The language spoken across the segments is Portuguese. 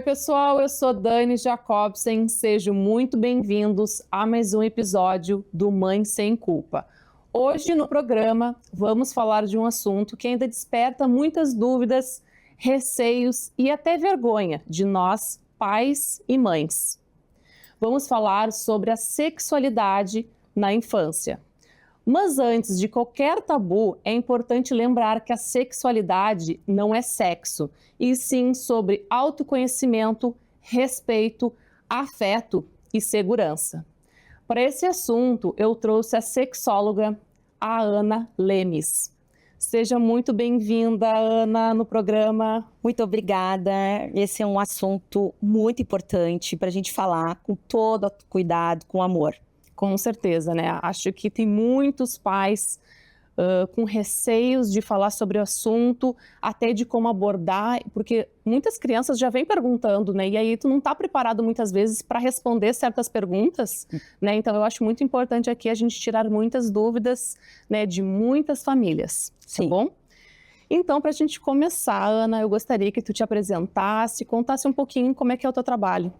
pessoal, eu sou Dani Jacobsen, sejam muito bem-vindos a mais um episódio do Mãe Sem Culpa. Hoje no programa vamos falar de um assunto que ainda desperta muitas dúvidas, receios e até vergonha de nós, pais e mães. Vamos falar sobre a sexualidade na infância. Mas antes de qualquer tabu, é importante lembrar que a sexualidade não é sexo, e sim sobre autoconhecimento, respeito, afeto e segurança. Para esse assunto, eu trouxe a sexóloga, a Ana Lemes. Seja muito bem-vinda, Ana, no programa. Muito obrigada. Esse é um assunto muito importante para a gente falar com todo cuidado, com amor. Com certeza, né? Acho que tem muitos pais com receios de falar sobre o assunto, até de como abordar, porque muitas crianças já vêm perguntando, né? E aí tu não está preparado muitas vezes para responder certas perguntas, né? Então eu acho muito importante aqui a gente tirar muitas dúvidas, né, de muitas famílias, Sim. Tá bom? Então, para a gente começar, Ana, eu gostaria que tu te apresentasse, contasse um pouquinho como é que é o teu trabalho.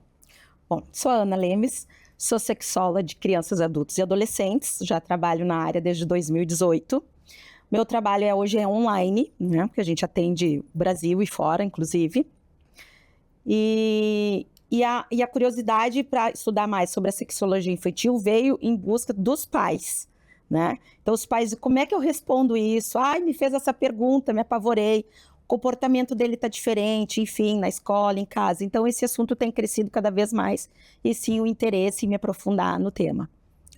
Bom, sou a Ana Lemes, sou sexóloga de crianças, adultos e adolescentes, já trabalho na área desde 2018. Meu trabalho hoje é online, né, porque a gente atende Brasil e fora, inclusive. E a curiosidade para estudar mais sobre a sexologia infantil veio em busca dos pais, né? Então, os pais, como é que eu respondo isso? Ai, me fez essa pergunta, me apavorei. O comportamento dele está diferente, enfim, na escola, em casa. Então, esse assunto tem crescido cada vez mais. E sim, o interesse em me aprofundar no tema.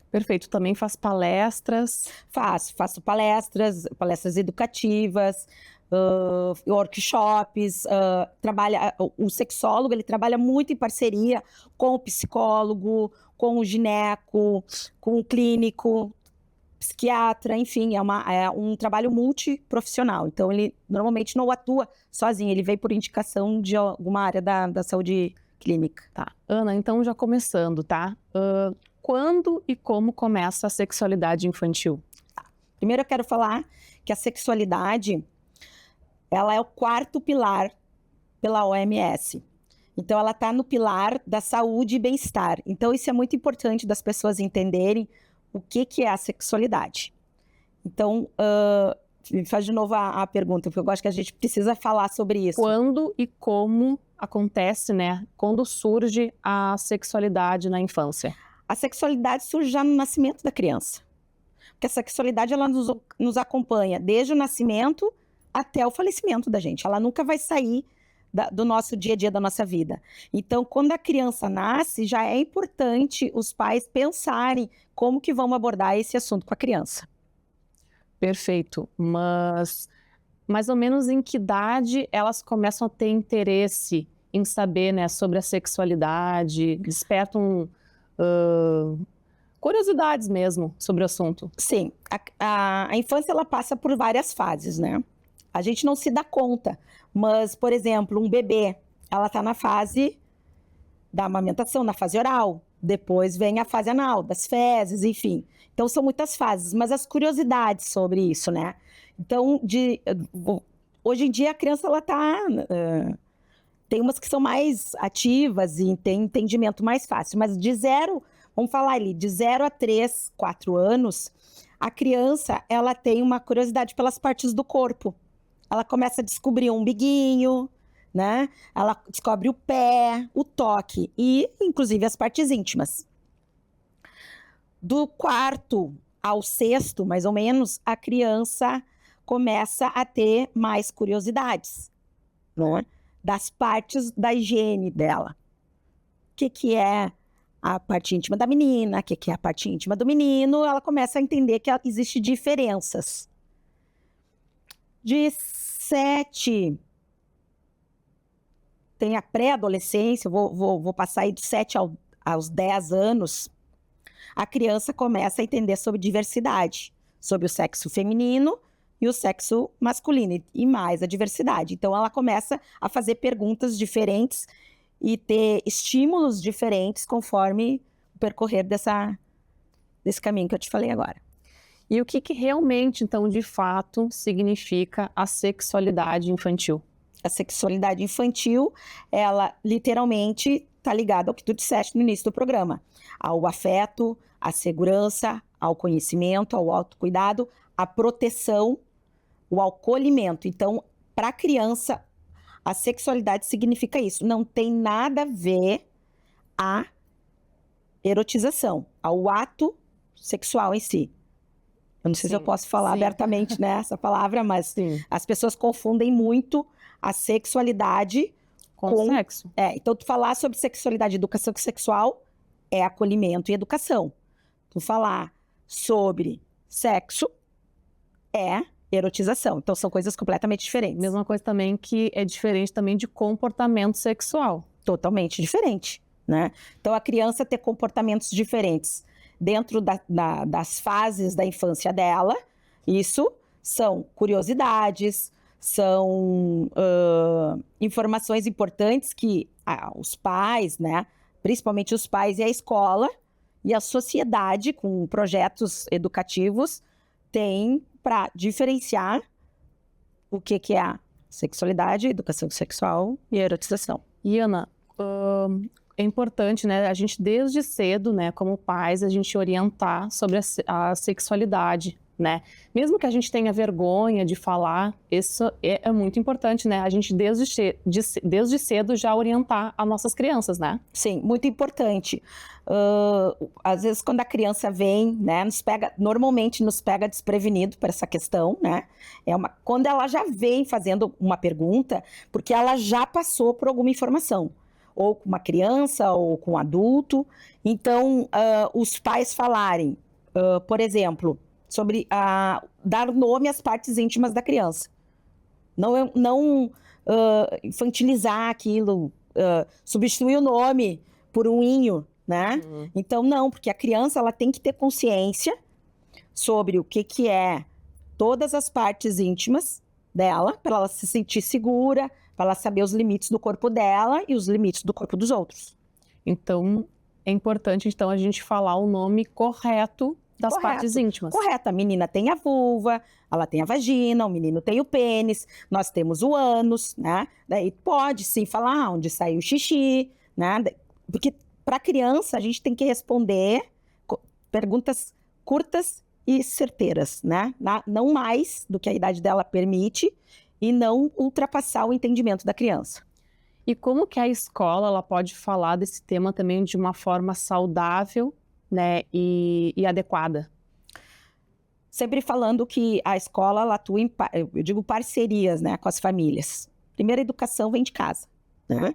Perfeito. Também faz palestras? Faço palestras educativas, workshops. O sexólogo, ele trabalha muito em parceria com o psicólogo, com o gineco, com o clínico, psiquiatra, enfim, é um trabalho multiprofissional. Então, ele normalmente não atua sozinho, ele vem por indicação de alguma área da saúde clínica. Tá. Ana, então já começando, tá? Quando e como começa a sexualidade infantil? Primeiro eu quero falar que a sexualidade, ela é o 4º pilar pela OMS. Então, ela está no pilar da saúde e bem-estar. Então, isso é muito importante das pessoas entenderem o que é a sexualidade. Então, me faz de novo a pergunta, porque eu acho que a gente precisa falar sobre isso. Quando e como acontece, né? Quando surge a sexualidade na infância? A sexualidade surge já no nascimento da criança. Porque a sexualidade, ela nos acompanha desde o nascimento até o falecimento da gente. Ela nunca vai sair do nosso dia a dia, da nossa vida. Então, quando a criança nasce, já é importante os pais pensarem como que vão abordar esse assunto com a criança. Perfeito. Mas mais ou menos em que idade elas começam a ter interesse em saber, né, sobre a sexualidade, despertam curiosidades mesmo sobre o assunto? Sim, a infância, ela passa por várias fases, né? A gente não se dá conta, mas, por exemplo, um bebê, ela está na fase da amamentação, na fase oral. Depois vem a fase anal, das fezes, enfim. Então, são muitas fases, mas as curiosidades sobre isso, né? Então, hoje em dia, a criança, ela tá... tem umas que são mais ativas e tem entendimento mais fácil, mas vamos falar ali, de 0 a 3, 4 anos, a criança, ela tem uma curiosidade pelas partes do corpo. Ela começa a descobrir o umbiguinho, né? Ela descobre o pé, o toque e, inclusive, as partes íntimas. Do 4º ao 6º, mais ou menos, a criança começa a ter mais curiosidades, né? Das partes da higiene dela. O que é a parte íntima da menina, o que é a parte íntima do menino? Ela começa a entender que existem diferenças. De 7, tem a pré-adolescência, vou passar aí de 7 aos 10 anos, a criança começa a entender sobre diversidade, sobre o sexo feminino e o sexo masculino, e mais a diversidade. Então, ela começa a fazer perguntas diferentes e ter estímulos diferentes conforme o percorrer desse caminho que eu te falei agora. E o que realmente, então, de fato, significa a sexualidade infantil? A sexualidade infantil, ela literalmente está ligada ao que tu disseste no início do programa, ao afeto, à segurança, ao conhecimento, ao autocuidado, à proteção, o acolhimento. Então, para a criança, a sexualidade significa isso. Não tem nada a ver a erotização, ao ato sexual em si. Eu não sei se eu posso falar abertamente, né, essa palavra, mas as pessoas confundem muito a sexualidade com sexo. Então, tu falar sobre sexualidade e educação sexual é acolhimento e educação. Tu falar sobre sexo é erotização. Então, são coisas completamente diferentes. Mesma coisa também que é diferente também de comportamento sexual. Totalmente diferente, né? Então, a criança ter comportamentos diferentes dentro das fases da infância dela, isso são curiosidades, são informações importantes que os pais, né, principalmente os pais e a escola e a sociedade com projetos educativos têm para diferenciar o que é a sexualidade, educação sexual e a erotização. E Ana, é importante, né, a gente desde cedo, né, como pais, a gente orientar sobre a sexualidade, né? Mesmo que a gente tenha vergonha de falar, isso é muito importante, né? A gente desde cedo já orientar as nossas crianças, né? Sim, muito importante. Às vezes quando a criança vem, né, normalmente nos pega desprevenido por essa questão, né? Quando ela já vem fazendo uma pergunta, porque ela já passou por alguma informação, ou com uma criança, ou com um adulto. Então, os pais falarem, por exemplo, sobre dar nome às partes íntimas da criança. Não infantilizar aquilo, substituir o nome por um inho, né? Então, não, porque a criança ela tem que ter consciência sobre o que é todas as partes íntimas dela, para ela se sentir segura, para ela saber os limites do corpo dela e os limites do corpo dos outros. Então, é importante então a gente falar o nome correto das partes íntimas. Correto. A menina tem a vulva, ela tem a vagina, o menino tem o pênis, nós temos o ânus, né? Daí pode sim falar onde saiu o xixi, né? Porque para a criança a gente tem que responder perguntas curtas e certeiras, né? Não mais do que a idade dela permite e não ultrapassar o entendimento da criança. E como que a escola ela pode falar desse tema também de uma forma saudável, né, e adequada? Sempre falando que a escola ela atua em, eu digo, parcerias, né, com as famílias. Primeiro, a educação vem de casa, né?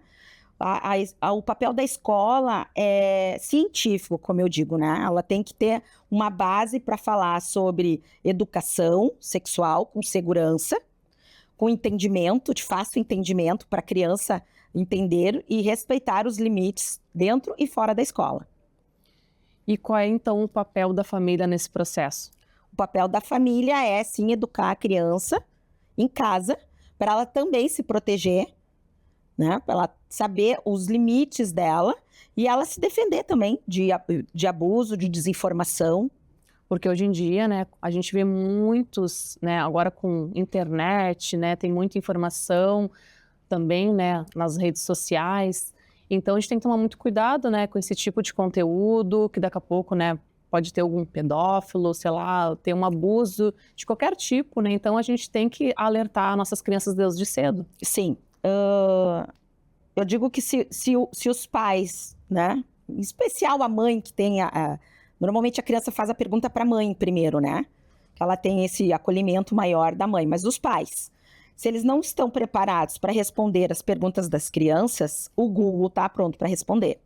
O papel da escola é científico, como eu digo, né? Ela tem que ter uma base para falar sobre educação sexual com segurança, com entendimento, de fácil entendimento para a criança entender e respeitar os limites dentro e fora da escola. E qual é, então, o papel da família nesse processo? O papel da família é, sim, educar a criança em casa, para ela também se proteger, né? Para ela saber os limites dela e ela se defender também de abuso, de desinformação. Porque hoje em dia, né, a gente vê muitos, né, agora com internet, né, tem muita informação também, né, nas redes sociais. Então, a gente tem que tomar muito cuidado, né, com esse tipo de conteúdo, que daqui a pouco, né, pode ter algum pedófilo, sei lá, ter um abuso de qualquer tipo, né? Então, a gente tem que alertar nossas crianças desde cedo. Sim. Eu digo que se os pais, né, em especial a mãe que tem normalmente a criança faz a pergunta para a mãe primeiro, né? Ela tem esse acolhimento maior da mãe, mas os pais, se eles não estão preparados para responder as perguntas das crianças, o Google está pronto para responder.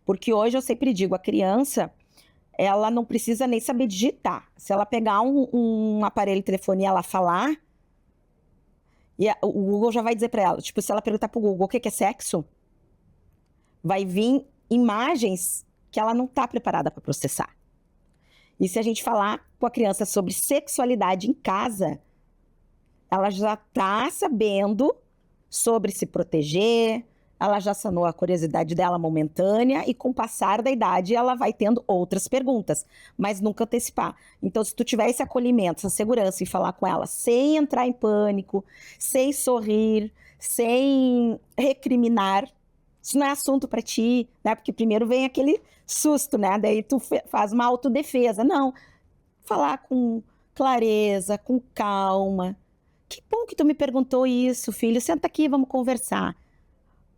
Porque hoje eu sempre digo, a criança, ela não precisa nem saber digitar. Se ela pegar um aparelho de telefone e ela falar, o Google já vai dizer para ela, tipo, se ela perguntar para o Google o que é sexo, vai vir imagens que ela não está preparada para processar. E se a gente falar com a criança sobre sexualidade em casa, ela já está sabendo sobre se proteger, ela já sanou a curiosidade dela momentânea e com o passar da idade ela vai tendo outras perguntas, mas nunca antecipar. Então, se tu tiver esse acolhimento, essa segurança e falar com ela sem entrar em pânico, sem sorrir, sem recriminar. Isso não é assunto para ti, né? Porque primeiro vem aquele susto, né? Daí tu faz uma autodefesa. Não, falar com clareza, com calma. Que bom que tu me perguntou isso, filho. Senta aqui, vamos conversar.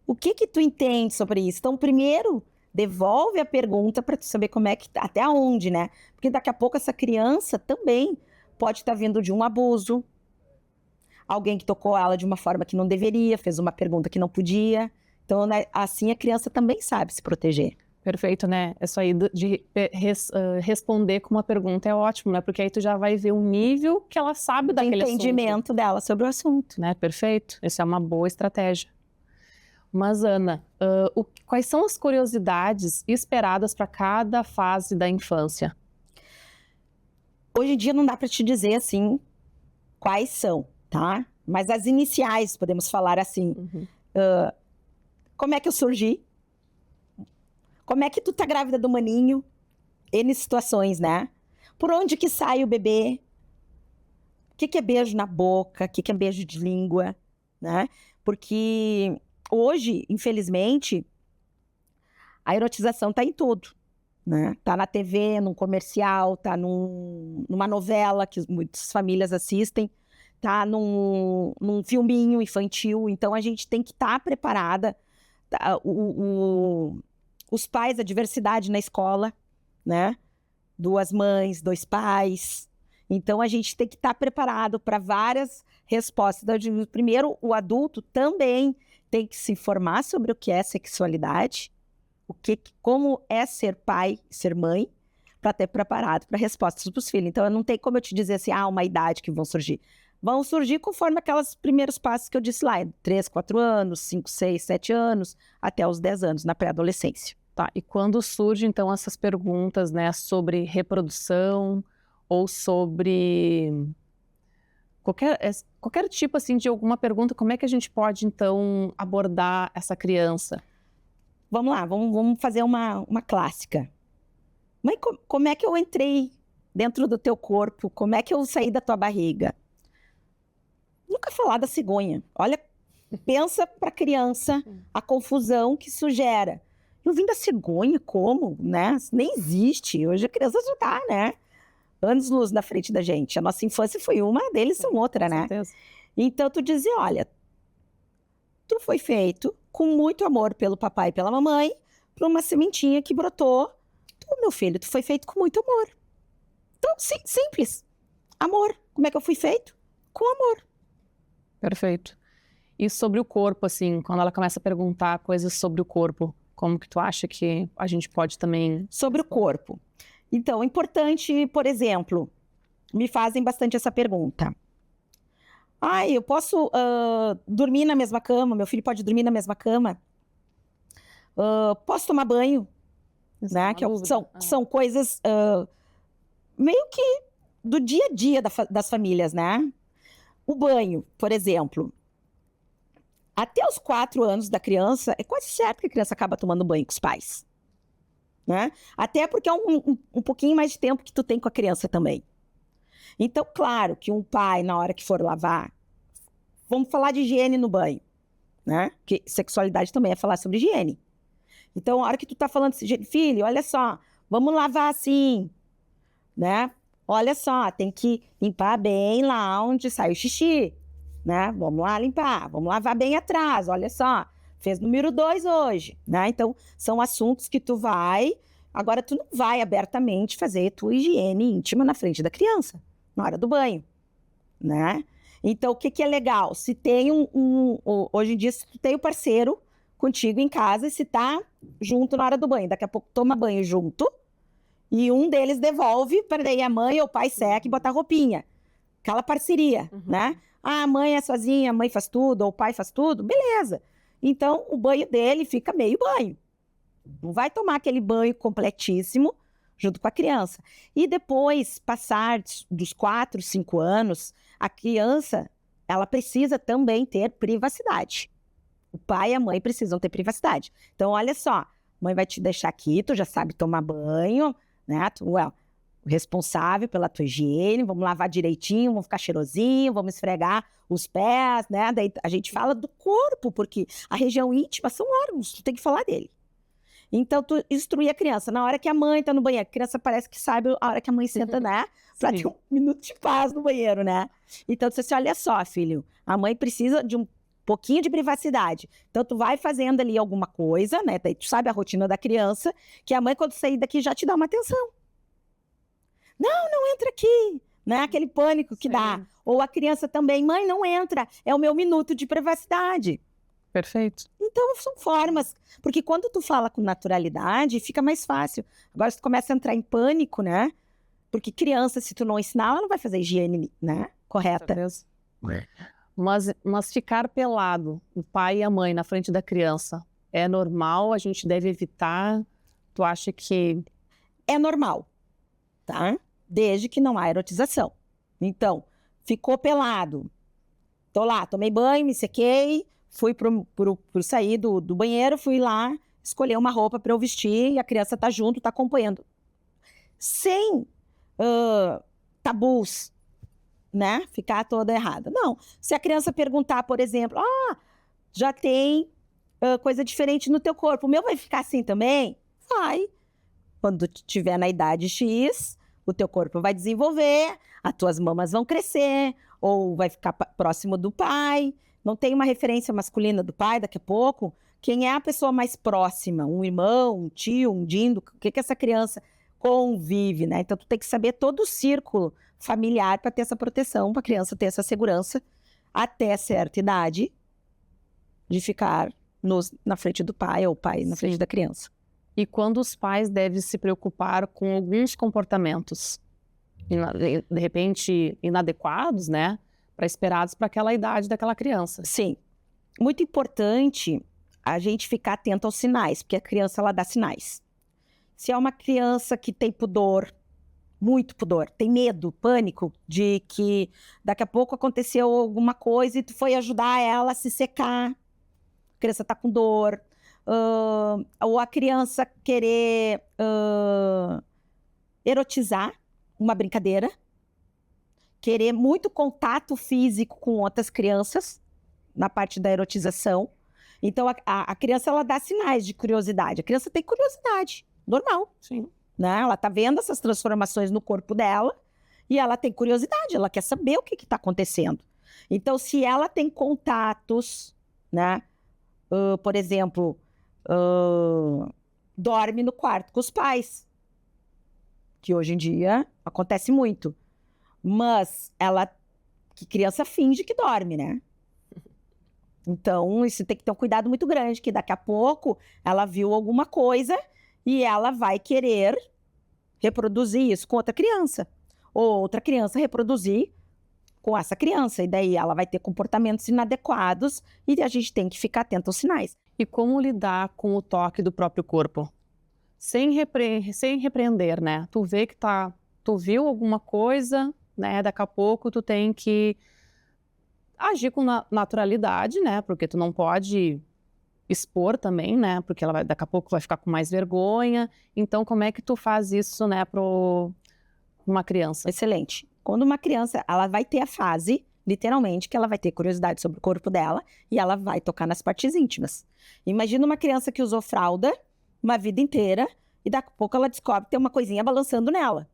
O que que tu entende sobre isso? Então, primeiro, devolve a pergunta para tu saber como é que até onde, né? Porque daqui a pouco essa criança também pode estar vindo de um abuso. Alguém que tocou ela de uma forma que não deveria, fez uma pergunta que não podia. Então, né, assim a criança também sabe se proteger. Perfeito, né? Isso aí de responder com uma pergunta é ótimo, né? Porque aí tu já vai ver o nível que ela sabe daquele entendimento dela sobre o assunto. Né? Perfeito. Essa é uma boa estratégia. Mas, Ana, quais são as curiosidades esperadas para cada fase da infância? Hoje em dia não dá para te dizer assim quais são, tá? Mas as iniciais, podemos falar assim. Como é que eu surgi? Como é que tu tá grávida do maninho? N situações, né? Por onde que sai o bebê? O que é beijo na boca? O que é beijo de língua? Né? Porque hoje, infelizmente, a erotização tá em tudo. Né? Tá na TV, num comercial, tá numa novela que muitas famílias assistem, tá num filminho infantil. Então, a gente tem que estar preparada. Os pais, a diversidade na escola, né? 2 mães, 2 pais. Então, a gente tem que estar preparado para várias respostas. Primeiro, o adulto também tem que se informar sobre o que é sexualidade, como é ser pai, ser mãe, para ter preparado para respostas para os filhos. Então, não tem como eu te dizer assim, uma idade que vão surgir. Vão surgir conforme aqueles primeiros passos que eu disse lá, 3, 4 anos, 5, 6, 7 anos, até os 10 anos, na pré-adolescência. Tá, e quando surgem, então, essas perguntas, né, sobre reprodução ou sobre qualquer tipo, assim, de alguma pergunta, como é que a gente pode, então, abordar essa criança? Vamos lá, vamos fazer uma clássica. Mãe, como é que eu entrei dentro do teu corpo? Como é que eu saí da tua barriga? Nunca falar da cegonha. Olha, pensa para a criança a confusão que isso gera. Eu vim da cegonha, como, né? Nem existe. Hoje a criança já tá, né? Anos-luz na frente da gente. A nossa infância foi uma, deles são outra, né? Certeza. Então, tu dizia, olha, tu foi feito com muito amor pelo papai e pela mamãe, para uma sementinha que brotou. Tu, meu filho, tu foi feito com muito amor. Então, simples. Amor. Como é que eu fui feito? Com amor. Perfeito. E sobre o corpo, assim, quando ela começa a perguntar coisas sobre o corpo, como que tu acha que a gente pode também... Sobre o corpo. Então, importante, por exemplo, me fazem bastante essa pergunta. Eu posso dormir na mesma cama? Meu filho pode dormir na mesma cama? Posso tomar banho? Né? São coisas meio que do dia a dia das famílias, né? O banho, por exemplo. Até os 4 anos da criança, é quase certo que a criança acaba tomando banho com os pais. Né? Até porque é um pouquinho mais de tempo que tu tem com a criança também. Então, claro que um pai, na hora que for lavar, vamos falar de higiene no banho, né? Porque sexualidade também é falar sobre higiene. Então, a hora que tu tá falando assim, filho, olha só, vamos lavar assim, né? Olha só, tem que limpar bem lá onde sai o xixi, né? Vamos lá limpar, vamos lavar bem atrás, olha só. Fez número 2 hoje, né? Então, são assuntos que tu vai... Agora, tu não vai abertamente fazer tua higiene íntima na frente da criança, na hora do banho, né? Então, o que é legal? Se tem hoje em dia, se tu tem o parceiro contigo em casa e se tá junto na hora do banho, daqui a pouco toma banho junto e um deles devolve para daí a mãe ou o pai seca e botar roupinha. Aquela parceria, né? A mãe é sozinha, a mãe faz tudo, ou o pai faz tudo, beleza. Então, o banho dele fica meio banho. Não vai tomar aquele banho completíssimo junto com a criança. E depois, passar dos 4, 5 anos, a criança, ela precisa também ter privacidade. O pai e a mãe precisam ter privacidade. Então, olha só, mãe vai te deixar aqui, tu já sabe tomar banho, né? responsável pela tua higiene, vamos lavar direitinho, vamos ficar cheirosinho, vamos esfregar os pés, né? Daí a gente fala do corpo, porque a região íntima são órgãos, tu tem que falar dele. Então, tu instruir a criança. Na hora que a mãe tá no banheiro, a criança parece que sabe a hora que a mãe senta, né? Pra ter um minuto de paz no banheiro, né? Então, tu disse, olha só, filho, a mãe precisa de um pouquinho de privacidade. Então, tu vai fazendo ali alguma coisa, né? Daí tu sabe a rotina da criança, que a mãe, quando sair daqui, já te dá uma atenção. Não entra aqui, né? Aquele pânico que dá. Ou a criança também, mãe, não entra, é o meu minuto de privacidade. Perfeito. Então, são formas, porque quando tu fala com naturalidade, fica mais fácil. Agora, se tu começa a entrar em pânico, né? Porque criança, se tu não ensinar, ela não vai fazer higiene, né? Correta. Mas ficar pelado, o pai e a mãe na frente da criança, é normal? A gente deve evitar? Tu acha que... É normal, tá? Desde que não há erotização. Então, ficou pelado. Tô lá, tomei banho, me sequei, fui pro sair do banheiro, fui lá, escolher uma roupa para eu vestir e a criança tá junto, tá acompanhando. Sem tabus, né? Ficar toda errada. Não. Se a criança perguntar, por exemplo, já tem coisa diferente no teu corpo, o meu vai ficar assim também? Vai. Quando tiver na idade X, o teu corpo vai desenvolver, as tuas mamas vão crescer, ou vai ficar próximo do pai. Não tem uma referência masculina do pai daqui a pouco. Quem é a pessoa mais próxima? Um irmão, um tio, um dindo? O que essa criança convive, né? Então, tu tem que saber todo o círculo familiar para ter essa proteção, para a criança ter essa segurança até certa idade de ficar na frente do pai ou o pai na frente da criança. E quando os pais devem se preocupar com alguns comportamentos, de repente, inadequados, né? Esperados para aquela idade daquela criança. Sim. Muito importante a gente ficar atento aos sinais, porque a criança, ela dá sinais. Se é uma criança que tem pudor, muito pudor, tem medo, pânico de que daqui a pouco aconteceu alguma coisa e tu foi ajudar ela a se secar, a criança tá com dor, ou a criança querer erotizar uma brincadeira, querer muito contato físico com outras crianças, na parte da erotização. Então, a criança, ela dá sinais de curiosidade. A criança tem curiosidade, normal. Sim. Né? Ela tá vendo essas transformações no corpo dela e ela tem curiosidade, ela quer saber o que está acontecendo. Então, se ela tem contatos, né? Por exemplo, dorme no quarto com os pais, que hoje em dia acontece muito. Mas que criança finge que dorme, né? Então, isso tem que ter um cuidado muito grande, que daqui a pouco ela viu alguma coisa e ela vai querer reproduzir isso com outra criança. Ou outra criança reproduzir com essa criança. E daí ela vai ter comportamentos inadequados e a gente tem que ficar atento aos sinais. E como lidar com o toque do próprio corpo? Sem repreender, né? Tu vê que tu viu alguma coisa, né? Daqui a pouco tu tem que agir com naturalidade, né? Porque tu não pode expor também, né? Porque ela daqui a pouco vai ficar com mais vergonha. Então, como é que tu faz isso, né, para uma criança? Excelente. Quando uma criança, ela vai ter a fase, literalmente, que ela vai ter curiosidade sobre o corpo dela e ela vai tocar nas partes íntimas. Imagina uma criança que usou fralda uma vida inteira e daqui a pouco ela descobre que tem uma coisinha balançando nela.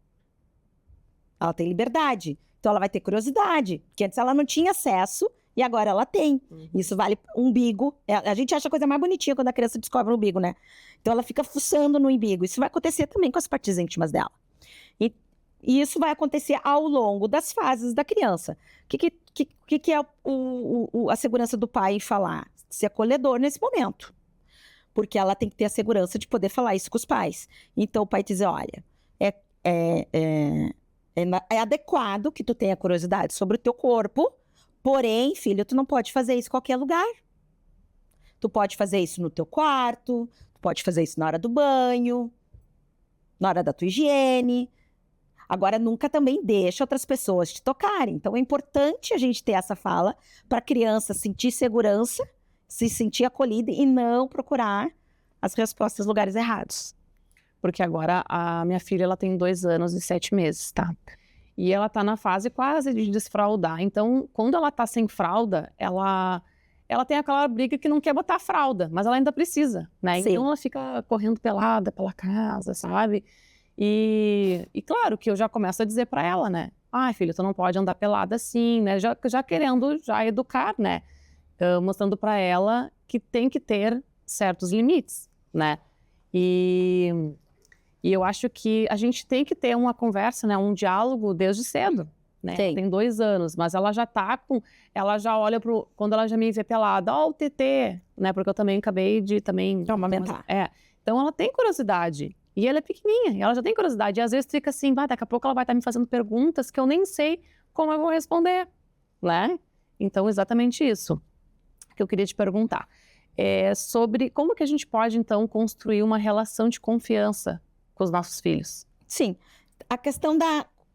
Ela tem liberdade. Então, ela vai ter curiosidade, porque antes ela não tinha acesso e agora ela tem. Isso vale umbigo. A gente acha a coisa mais bonitinha quando a criança descobre o umbigo, né? Então, ela fica fuçando no umbigo. Isso vai acontecer também com as partes íntimas dela. E isso vai acontecer ao longo das fases da criança. O que é a segurança do pai em falar? Ser acolhedor nesse momento. Porque ela tem que ter a segurança de poder falar isso com os pais. Então, o pai dizer, olha, é adequado que tu tenha curiosidade sobre o teu corpo, porém, filho, tu não pode fazer isso em qualquer lugar. Tu pode fazer isso no teu quarto, tu pode fazer isso na hora do banho, na hora da tua higiene. Agora, nunca também deixa outras pessoas te tocarem. Então, é importante a gente ter essa fala para a criança sentir segurança, se sentir acolhida e não procurar as respostas nos lugares errados. porque agora a minha filha ela tem 2 anos e 7 meses, tá? E ela tá na fase quase de desfraldar. Então, quando ela tá sem fralda, ela tem aquela briga que não quer botar a fralda, mas ela ainda precisa, né? Sim. Então ela fica correndo pelada pela casa, sabe? E claro que eu já começo a dizer pra ela, né? Ai, filha, tu não pode andar pelada assim, né? Já querendo já educar, né? Mostrando pra ela que tem que ter certos limites, né? E eu acho que a gente tem que ter uma conversa, né? Um diálogo desde cedo, né? Tem 2 anos, mas ela já tá com... Ela já olha pro... Quando ela já me vê pelada, ó, o TT, né? Porque eu também acabei de também... Amamentar. Então ela tem curiosidade. E ela é pequenininha, e ela já tem curiosidade. E às vezes fica assim, daqui a pouco ela vai estar me fazendo perguntas que eu nem sei como eu vou responder, né? Então, exatamente isso que eu queria te perguntar. Sobre como que a gente pode, então, construir uma relação de confiança com os nossos filhos. Sim. A questão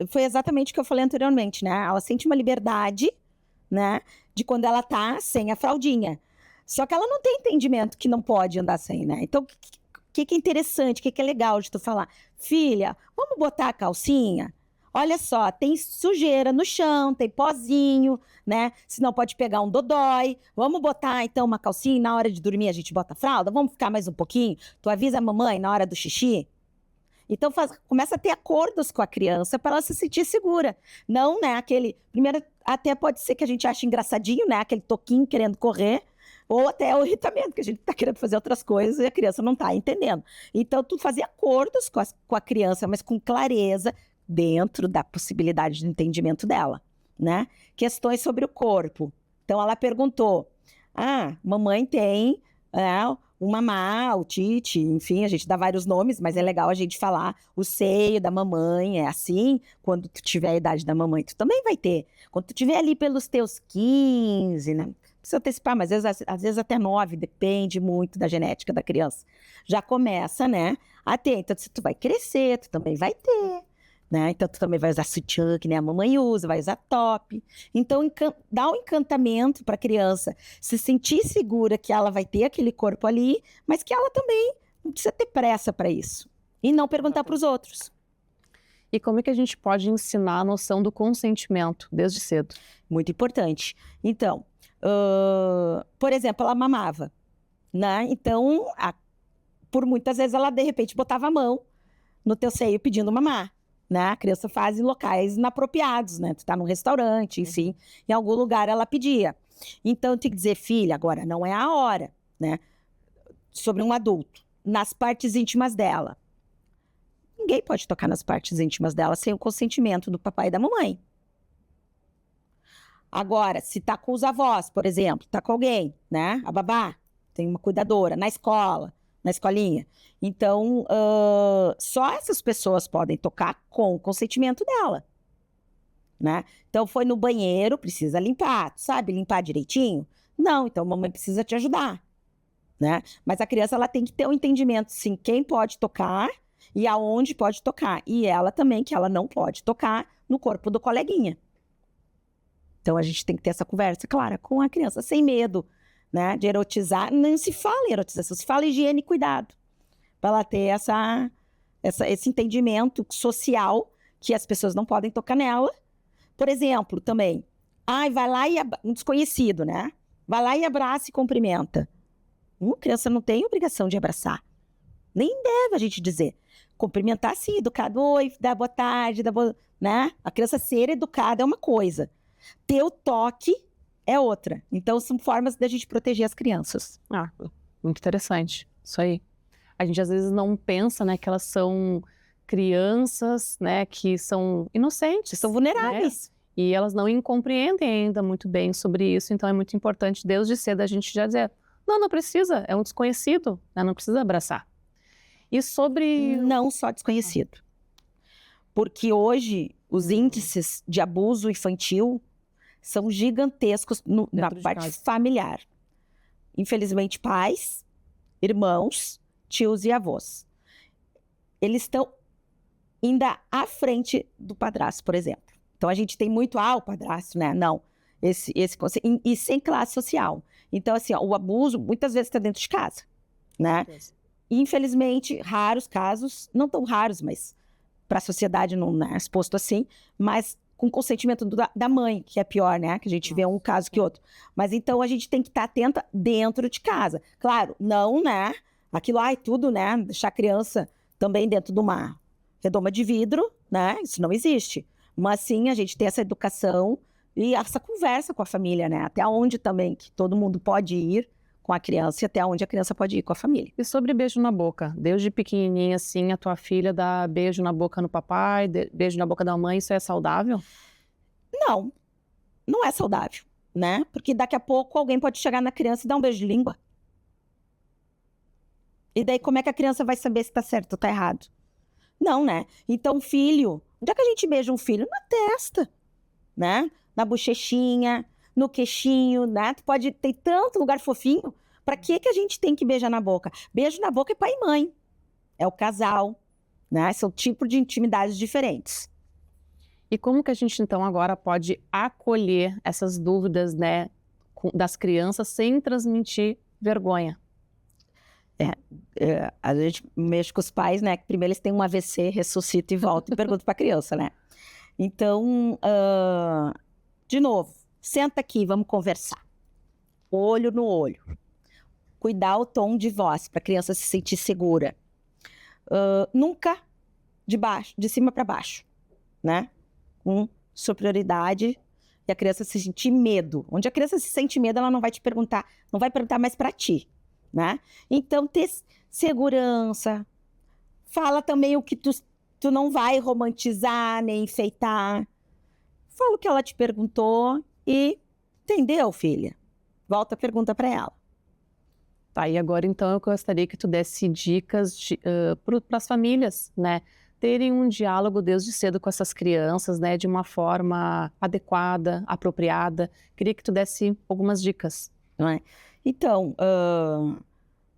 foi exatamente o que eu falei anteriormente, né? Ela sente uma liberdade, né? De quando ela tá sem a fraldinha. Só que ela não tem entendimento que não pode andar sem, né? Então, o que é interessante, o que é legal de tu falar? Filha, vamos botar a calcinha? Olha só, tem sujeira no chão, tem pozinho, né? Senão pode pegar um dodói. Vamos botar, então, uma calcinha e na hora de dormir a gente bota a fralda? Vamos ficar mais um pouquinho? Tu avisa a mamãe na hora do xixi? Então, começa a ter acordos com a criança para ela se sentir segura. Não, né, primeiro, até pode ser que a gente ache engraçadinho, né, aquele toquinho querendo correr, ou até o irritamento, que a gente está querendo fazer outras coisas e a criança não está entendendo. Então, tu fazer acordos com a criança, mas com clareza, dentro da possibilidade de entendimento dela, né? Questões sobre o corpo. Então, ela perguntou, mamãe tem... o mamá, o tite, enfim, a gente dá vários nomes, mas é legal a gente falar o seio da mamãe, é assim, quando tu tiver a idade da mamãe, tu também vai ter. Quando tu tiver ali pelos teus 15, né? Não precisa antecipar, mas às vezes até 9, depende muito da genética da criança. Já começa, né, a ter. Então, se tu vai crescer, tu também vai ter. Né? Então, tu também vai usar sutiã, que nem a mamãe usa, vai usar top. Então, dá um encantamento para a criança se sentir segura que ela vai ter aquele corpo ali, mas que ela também não precisa ter pressa para isso. E não perguntar para os outros. E como é que a gente pode ensinar a noção do consentimento desde cedo? Muito importante. Então, por exemplo, ela mamava, né? Então, por muitas vezes ela, de repente, botava a mão no teu seio pedindo mamar. Né? A criança faz em locais inapropriados, né? Tu tá num restaurante, enfim, em algum lugar ela pedia. Então, tem que dizer, filha, agora não é a hora, né? Sobre um adulto, nas partes íntimas dela. Ninguém pode tocar nas partes íntimas dela sem o consentimento do papai e da mamãe. Agora, se tá com os avós, por exemplo, tá com alguém, né? A babá, tem uma cuidadora, na escolinha. Então, só essas pessoas podem tocar com o consentimento dela, né? Então, foi no banheiro, precisa limpar, tu sabe limpar direitinho? Não, então a mamãe precisa te ajudar, né? Mas a criança, ela tem que ter um entendimento, sim, quem pode tocar e aonde pode tocar. E ela também, que ela não pode tocar no corpo do coleguinha. Então, a gente tem que ter essa conversa, claro, com a criança, sem medo, né, de erotizar. Não se fala em erotização, se fala em higiene e cuidado. Para ela ter esse entendimento social que as pessoas não podem tocar nela. Por exemplo, também, vai lá e um desconhecido, né? Vai lá e abraça e cumprimenta. Uma criança não tem obrigação de abraçar. Nem deve a gente dizer. Cumprimentar, sim, educado, oi, dá boa tarde, né? A criança ser educada é uma coisa. Ter o toque é outra. Então, são formas da gente proteger as crianças. Muito interessante. Isso aí. A gente, às vezes, não pensa, né, que elas são crianças, né, que são inocentes. São vulneráveis. Né? E elas não compreendem ainda muito bem sobre isso. Então, é muito importante, desde cedo, a gente já dizer, não precisa, é um desconhecido, né, não precisa abraçar. E sobre... Não só desconhecido. Porque hoje, os índices de abuso infantil são gigantescos na parte familiar. Infelizmente, pais, irmãos, tios e avós. Eles estão ainda à frente do padrasto, por exemplo. Então, a gente tem muito, o padrasto, né? Não, esse conceito, e sem classe social. Então, assim, o abuso muitas vezes está dentro de casa, né? infelizmente, raros casos, não tão raros, mas para a sociedade não é exposto assim, mas com consentimento da mãe, que é pior, né? Que a gente vê um caso que outro. Mas então a gente tem que estar atenta dentro de casa. Claro, não, né? Aquilo, tudo, né? Deixar a criança também dentro de uma redoma de vidro, né? Isso não existe. Mas sim, a gente tem essa educação e essa conversa com a família, né? Até onde também que todo mundo pode ir com a criança e até onde a criança pode ir com a família. E sobre beijo na boca? Desde pequenininha, assim, a tua filha dá beijo na boca no papai, beijo na boca da mãe, isso é saudável? Não, não é saudável, né? Porque daqui a pouco alguém pode chegar na criança e dar um beijo de língua. E daí como é que a criança vai saber se tá certo ou tá errado? Não, né? Então, filho, onde é que a gente beija um filho? Na testa, né? Na bochechinha, no queixinho, né? Tu pode ter tanto lugar fofinho. Pra que a gente tem que beijar na boca? Beijo na boca é pai e mãe. É o casal, né? São tipos de intimidades diferentes. E como que a gente, então, agora pode acolher essas dúvidas, né, das crianças sem transmitir vergonha? A gente mexe com os pais, né? Que primeiro eles têm um AVC, ressuscita e volta e pergunta pra criança, né? Então, de novo, senta aqui, vamos conversar. Olho no olho. Cuidar o tom de voz para a criança se sentir segura. Nunca de cima para baixo, né? Com superioridade e a criança se sentir medo. Onde a criança se sente medo, ela não vai te perguntar, não vai perguntar mais para ti, né? Então, ter segurança. Fala também o que tu não vai romantizar nem enfeitar. Fala o que ela te perguntou e entendeu, filha? Volta a pergunta para ela. Tá, e agora então eu gostaria que tu desse dicas para as famílias, né? Terem um diálogo desde cedo com essas crianças, né? De uma forma adequada, apropriada. Queria que tu desse algumas dicas. Não é? Então,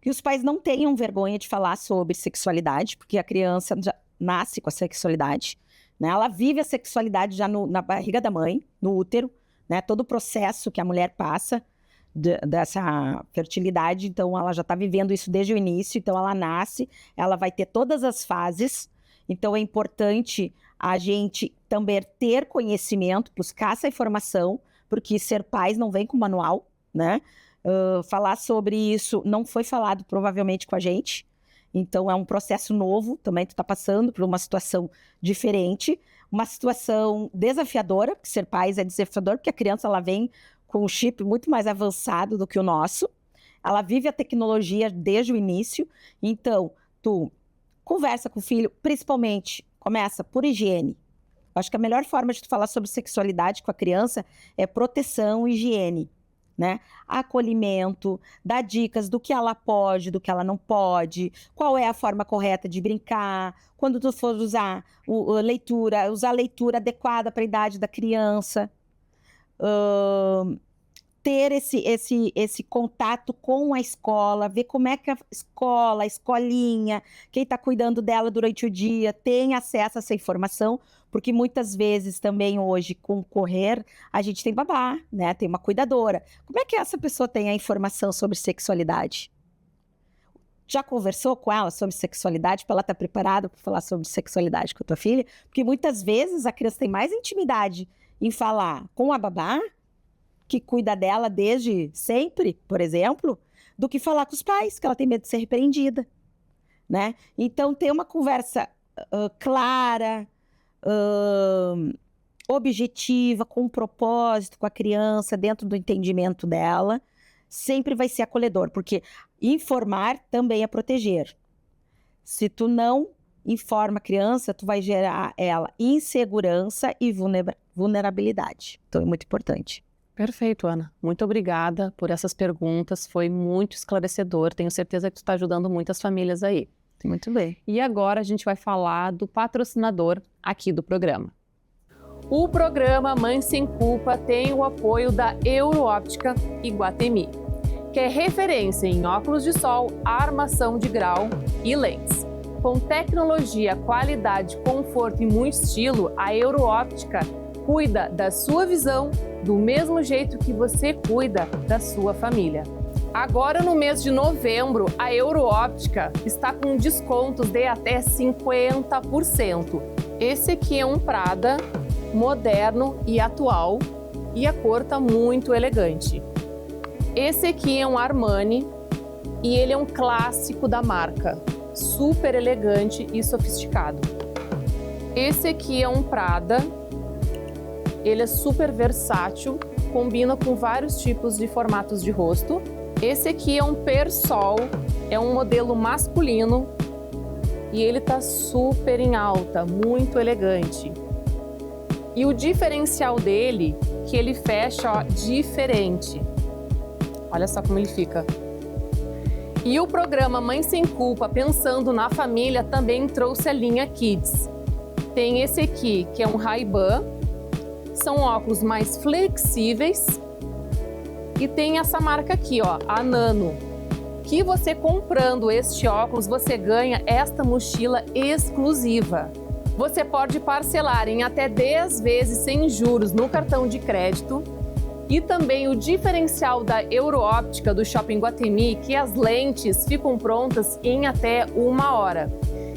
que os pais não tenham vergonha de falar sobre sexualidade, porque a criança já nasce com a sexualidade, né? Ela vive a sexualidade já na barriga da mãe, no útero, né? Todo o processo que a mulher passa dessa fertilidade, então ela já está vivendo isso desde o início, então ela nasce, ela vai ter todas as fases, então é importante a gente também ter conhecimento, buscar essa informação, porque ser pais não vem com manual, né? Falar sobre isso não foi falado provavelmente com a gente, então é um processo novo, também tu está passando por uma situação diferente, uma situação desafiadora, porque ser pais é desafiador, porque a criança ela vem com um chip muito mais avançado do que o nosso, ela vive a tecnologia desde o início, então tu conversa com o filho, principalmente, começa por higiene. Acho que a melhor forma de tu falar sobre sexualidade com a criança é proteção e higiene, né? Acolhimento, dar dicas do que ela pode, do que ela não pode, qual é a forma correta de brincar, quando tu for usar usar a leitura adequada para a idade da criança. Ter esse contato com a escola, ver como é que a escola, a escolinha, quem está cuidando dela durante o dia, tem acesso a essa informação, porque muitas vezes também hoje, com o correr, a gente tem babá, né? Tem uma cuidadora. Como é que essa pessoa tem a informação sobre sexualidade? Já conversou com ela sobre sexualidade, para ela estar preparada para falar sobre sexualidade com a tua filha? Porque muitas vezes a criança tem mais intimidade em falar com a babá, que cuida dela desde sempre, por exemplo, do que falar com os pais, que ela tem medo de ser repreendida, né? Então, ter uma conversa clara, objetiva, com um propósito com a criança, dentro do entendimento dela, sempre vai ser acolhedor, porque informar também é proteger. Se tu não informa a criança, tu vai gerar ela insegurança e vulnerabilidade. Então, é muito importante. Perfeito, Ana. Muito obrigada por essas perguntas. Foi muito esclarecedor. Tenho certeza que tu está ajudando muitas famílias aí. Muito bem. E agora a gente vai falar do patrocinador aqui do programa. O programa Mãe Sem Culpa tem o apoio da Euroóptica Iguatemi, que é referência em óculos de sol, armação de grau e lentes. Com tecnologia, qualidade, conforto e muito estilo, a Euroóptica cuida da sua visão do mesmo jeito que você cuida da sua família. Agora, no mês de novembro, a Euroóptica está com descontos de até 50%. Esse aqui é um Prada moderno e atual e a cor tá muito elegante. Esse aqui é um Armani e ele é um clássico da marca, super elegante e sofisticado. Esse aqui é um Prada, ele é super versátil, combina com vários tipos de formatos de rosto. Esse aqui é um Persol, é um modelo masculino e ele tá super em alta, muito elegante. E o diferencial dele, que ele fecha, ó, diferente. Olha só como ele fica. E o programa Mãe Sem Culpa, pensando na família, também trouxe a linha Kids. Tem esse aqui, que é um Ray-Ban. São óculos mais flexíveis. E tem essa marca aqui, ó, a Nano. Que você comprando este óculos, você ganha esta mochila exclusiva. Você pode parcelar em até 10 vezes sem juros no cartão de crédito. E também o diferencial da Euroóptica do Shopping Guatemi, que as lentes ficam prontas em até 1 hora.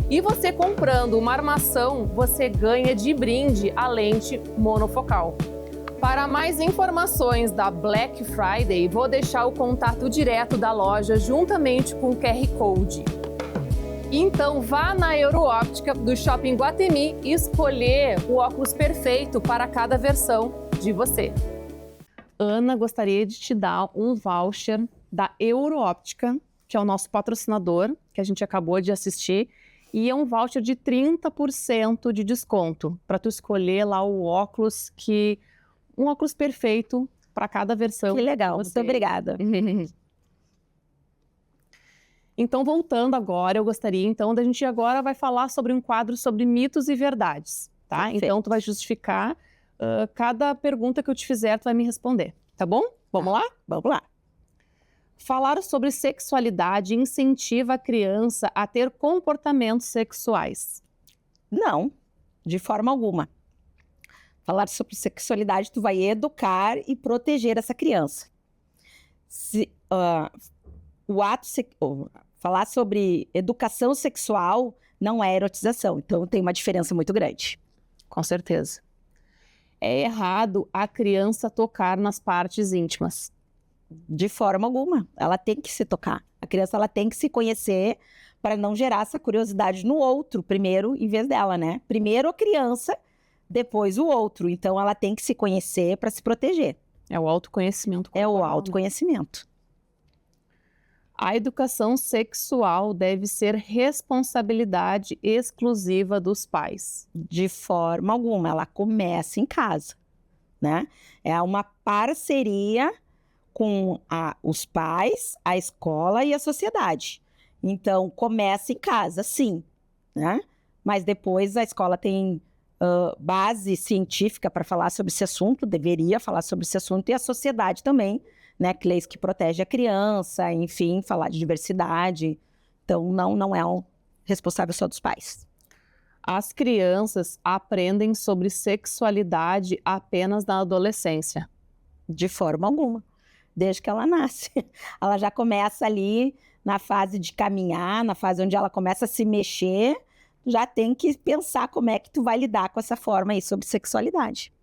E você comprando uma armação, você ganha de brinde a lente monofocal. Para mais informações da Black Friday, vou deixar o contato direto da loja juntamente com o QR Code. Então vá na Euroóptica do Shopping Guatemi e escolher o óculos perfeito para cada versão de você. Ana, gostaria de te dar um voucher da Euroóptica, que é o nosso patrocinador, que a gente acabou de assistir, e é um voucher de 30% de desconto para tu escolher lá o óculos um óculos perfeito para cada versão. Que legal, muito obrigada. Então, voltando agora, eu gostaria então da gente agora vai falar sobre um quadro sobre mitos e verdades, tá? Perfeito. Então, tu vai justificar cada pergunta que eu te fizer, tu vai me responder, tá bom? Vamos lá? Vamos lá. Falar sobre sexualidade incentiva a criança a ter comportamentos sexuais? Não, de forma alguma. Falar sobre sexualidade, tu vai educar e proteger essa criança. Falar sobre educação sexual não é erotização, então tem uma diferença muito grande. Com certeza. É errado a criança tocar nas partes íntimas? De forma alguma. Ela tem que se tocar. A criança ela tem que se conhecer para não gerar essa curiosidade no outro primeiro, em vez dela, né? Primeiro a criança, depois o outro. Então ela tem que se conhecer para se proteger. É o autoconhecimento. É o autoconhecimento. A educação sexual deve ser responsabilidade exclusiva dos pais? De forma alguma, ela começa em casa, né? É uma parceria com os pais, a escola e a sociedade. Então, começa em casa, sim, né? Mas depois a escola tem base científica para falar sobre esse assunto, deveria falar sobre esse assunto, e a sociedade também, né? Leis que protegem a criança, enfim, falar de diversidade. Então, não é responsável só dos pais. As crianças aprendem sobre sexualidade apenas na adolescência? De forma alguma. Desde que ela nasce. Ela já começa ali na fase de caminhar, na fase onde ela começa a se mexer, já tem que pensar como é que tu vai lidar com essa forma aí sobre sexualidade.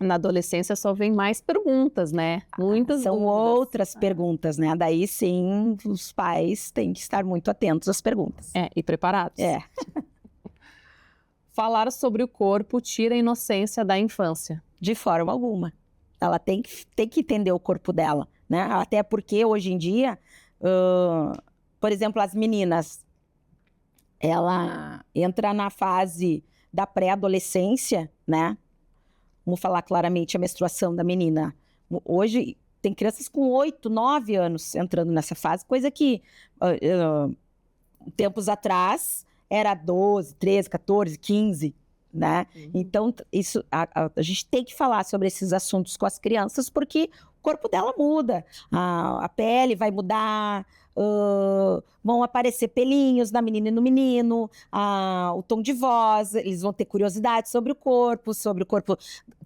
Na adolescência só vem mais perguntas, né? Muitas São dúvidas. outras perguntas, né? Daí sim, os pais têm que estar muito atentos às perguntas. E preparados. Falar sobre o corpo tira a inocência da infância? De forma alguma. Ela tem que entender o corpo dela, né? Até porque hoje em dia, por exemplo, as meninas, ela entra na fase da pré-adolescência, né? Vamos falar claramente a menstruação da menina. Hoje tem crianças com 8, 9 anos entrando nessa fase, coisa que tempos atrás era 12, 13, 14, 15, né? Então, isso, a gente tem que falar sobre esses assuntos com as crianças, porque corpo dela muda, a pele vai mudar, vão aparecer pelinhos na menina e no menino, o tom de voz, eles vão ter curiosidade sobre o corpo,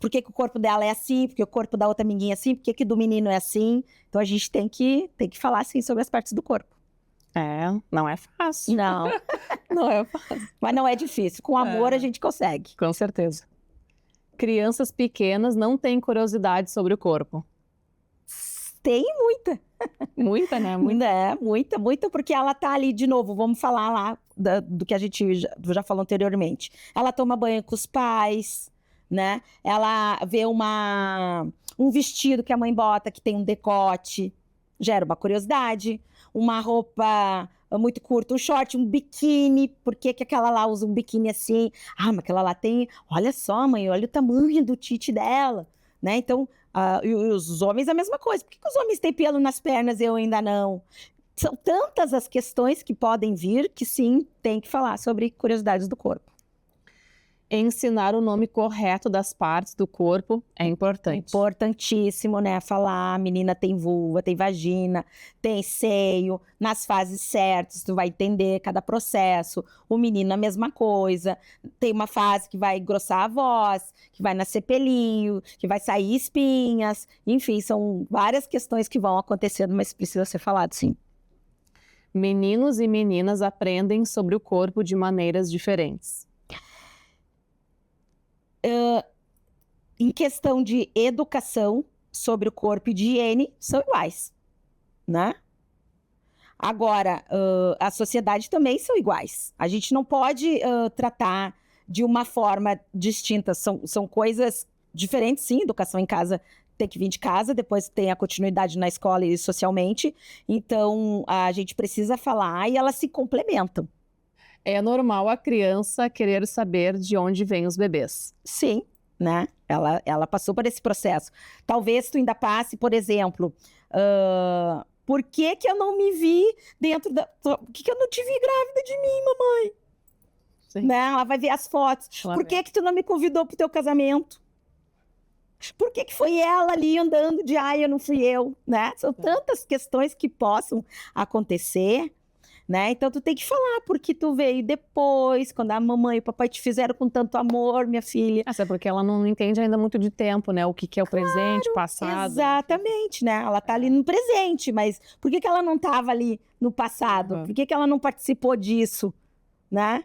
por que o corpo dela é assim, por que o corpo da outra amiguinha é assim, por que do menino é assim. Então a gente tem que falar assim sobre as partes do corpo. Não é fácil. Não, Não é fácil. mas não é difícil. Com amor a gente consegue. Com certeza. Crianças pequenas não têm curiosidade sobre o corpo. Tem muita. Muita, né? Muita, porque ela tá ali, de novo, vamos falar lá do que a gente já falou anteriormente. Ela toma banho com os pais, né? Ela vê um vestido que a mãe bota que tem um decote, gera uma curiosidade. Uma roupa muito curta, um short, um biquíni, por que aquela lá usa um biquíni assim? Mas aquela lá tem, olha só, mãe, olha o tamanho do tite dela, né? Então, e os homens a mesma coisa. Por que os homens têm pelo nas pernas e eu ainda não? São tantas as questões que podem vir que sim, tem que falar sobre curiosidades do corpo. Ensinar o nome correto das partes do corpo é importante. Importantíssimo, né? Falar, a menina tem vulva, tem vagina, tem seio, nas fases certas, tu vai entender cada processo. O menino a mesma coisa. Tem uma fase que vai engrossar a voz, que vai nascer pelinho, que vai sair espinhas. Enfim, são várias questões que vão acontecendo, mas precisa ser falado, sim. Meninos e meninas aprendem sobre o corpo de maneiras diferentes. Em questão de educação sobre o corpo e de higiene, são iguais, né? Agora, a sociedade também são iguais. A gente não pode tratar de uma forma distinta. São coisas diferentes, sim. Educação em casa tem que vir de casa, depois tem a continuidade na escola e socialmente. Então, a gente precisa falar e elas se complementam. É normal a criança querer saber de onde vêm os bebês. Sim, né? Ela passou por esse processo. Talvez tu ainda passe, por exemplo, por que eu não me vi dentro da... Por que eu não te vi grávida de mim, mamãe? Sim. Né? Ela vai ver as fotos. Por que tu não me convidou pro teu casamento? Por que foi ela ali andando de eu não fui eu, né? São tantas questões que possam acontecer, né? Então tu tem que falar porque tu veio depois, quando a mamãe e o papai te fizeram com tanto amor, minha filha. É porque ela não entende ainda muito de tempo, né? O que é o presente, o passado. Exatamente, né? Ela tá ali no presente, mas por que ela não estava ali no passado? Por que ela não participou disso, né?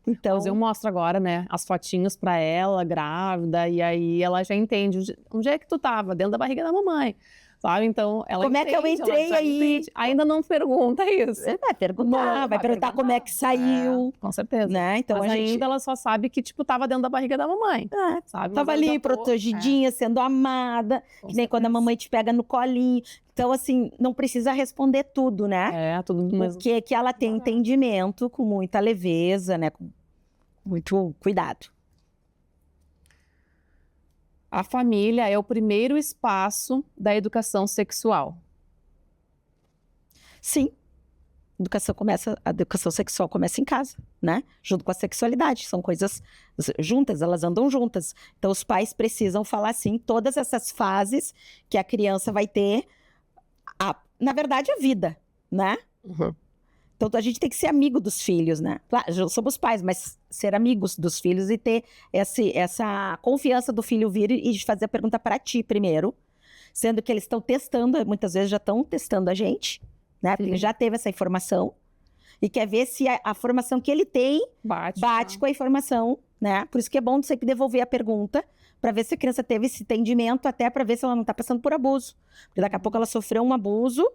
Então, mas eu mostro agora, né, as fotinhos pra ela, grávida, e aí ela já entende onde é que tu tava, dentro da barriga da mamãe. Sabe? Então, ela como entende, é que eu entrei aí? Entende. Ainda não pergunta isso. Vai perguntar, vai perguntar como é que saiu. Com certeza. Né? Então, mas ainda ela só sabe que, tipo, tava dentro da barriga da mamãe. Sabe? Tava ali, protegidinha, sendo amada. Que nem quando a mamãe te pega no colinho. Então, assim, não precisa responder tudo, né? Tudo do mesmo. Porque que ela tem entendimento com muita leveza, né? Com muito cuidado. A família é o primeiro espaço da educação sexual. Sim. A educação sexual começa em casa, né? Junto com a sexualidade. São coisas juntas, elas andam juntas. Então, os pais precisam falar, sim, todas essas fases que a criança vai ter, na verdade, a vida, né? Então, a gente tem que ser amigo dos filhos, né? Claro, somos pais, mas ser amigos dos filhos e ter essa confiança do filho vir e fazer a pergunta para ti primeiro, sendo que eles estão testando, muitas vezes já estão testando a gente, né? Porque ele já teve essa informação e quer ver se a formação que ele tem bate com a informação, né? Por isso que é bom sempre devolver a pergunta para ver se a criança teve esse entendimento, até para ver se ela não está passando por abuso. Porque daqui a pouco ela sofreu um abuso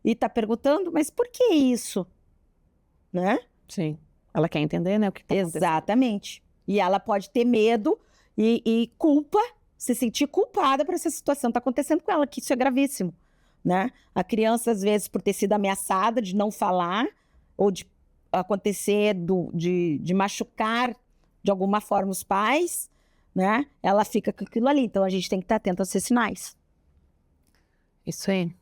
e está perguntando, mas por que isso? Né? Sim. Ela quer entender, né? O que tá acontecendo. Exatamente. E ela pode ter medo e culpa, se sentir culpada por essa situação tá acontecendo com ela, que isso é gravíssimo, né? A criança, às vezes, por ter sido ameaçada de não falar ou de acontecer de machucar de alguma forma os pais, né? Ela fica com aquilo ali. Então, a gente tem que estar atento a esses sinais. Isso aí.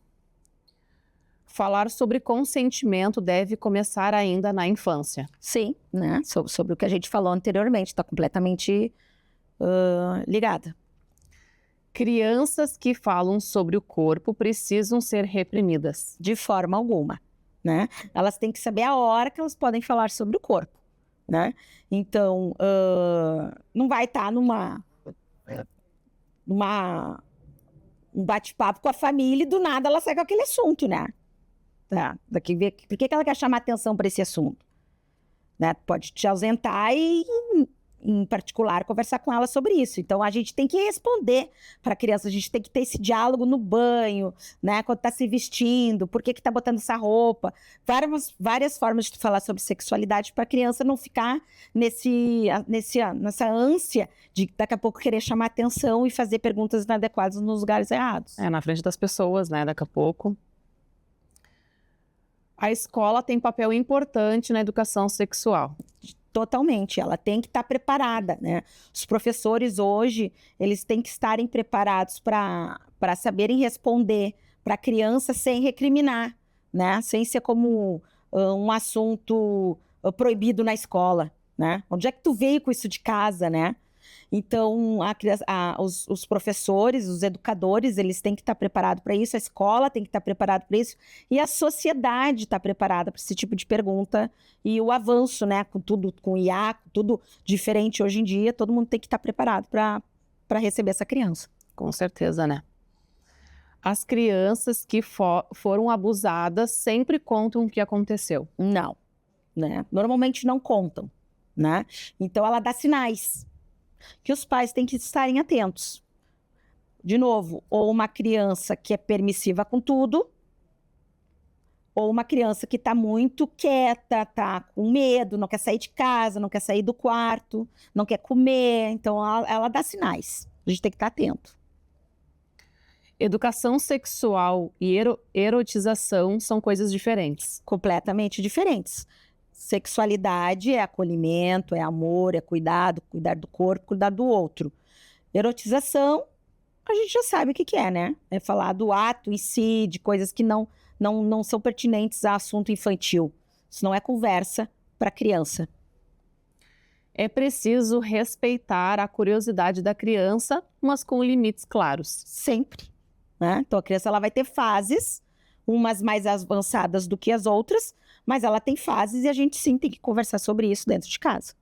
Falar sobre consentimento deve começar ainda na infância. Sim, né? Sobre o que a gente falou anteriormente, está completamente ligada. Crianças que falam sobre o corpo precisam ser reprimidas. De forma alguma, né? Elas têm que saber a hora que elas podem falar sobre o corpo, né? Então, não vai estar um bate-papo com a família e do nada ela sai com aquele assunto, né? Tá? Por que ela quer chamar atenção para esse assunto? Né? Pode te ausentar e, em particular, conversar com ela sobre isso. Então, a gente tem que responder para a criança, a gente tem que ter esse diálogo no banho, né? Quando está se vestindo, por que está botando essa roupa. Várias formas de falar sobre sexualidade para a criança não ficar nessa ânsia de daqui a pouco querer chamar atenção e fazer perguntas inadequadas nos lugares errados. Na frente das pessoas, né? Daqui a pouco. A escola tem papel importante na educação sexual. Totalmente, ela tem que estar preparada, né? Os professores hoje, eles têm que estarem preparados para saberem responder para a criança sem recriminar, né? Sem ser como um assunto proibido na escola, né? Onde é que tu veio com isso de casa, né? Então, os professores, os educadores, eles têm que estar preparados para isso, a escola tem que estar preparada para isso, e a sociedade está preparada para esse tipo de pergunta, e o avanço, né, com tudo, com o IA, com tudo diferente hoje em dia, todo mundo tem que estar preparado para receber essa criança. Com certeza, né? As crianças que foram abusadas sempre contam o que aconteceu. Não, né? Normalmente não contam, né? Então, ela dá sinais que os pais têm que estarem atentos. De novo, ou uma criança que é permissiva com tudo, ou uma criança que está muito quieta, está com medo, não quer sair de casa, não quer sair do quarto, não quer comer. Então, ela dá sinais. A gente tem que estar atento. Educação sexual e erotização são coisas diferentes. Completamente diferentes. Sexualidade é acolhimento, é amor, é cuidar do corpo, cuidar do outro. Erotização, a gente já sabe o que é, né? É falar do ato em si, de coisas que não são pertinentes a assunto infantil. Isso não é conversa para criança. É preciso respeitar a curiosidade da criança, mas com limites claros. Sempre, né? Então a criança ela vai ter fases, umas mais avançadas do que as outras, mas ela tem fases e a gente sim tem que conversar sobre isso dentro de casa.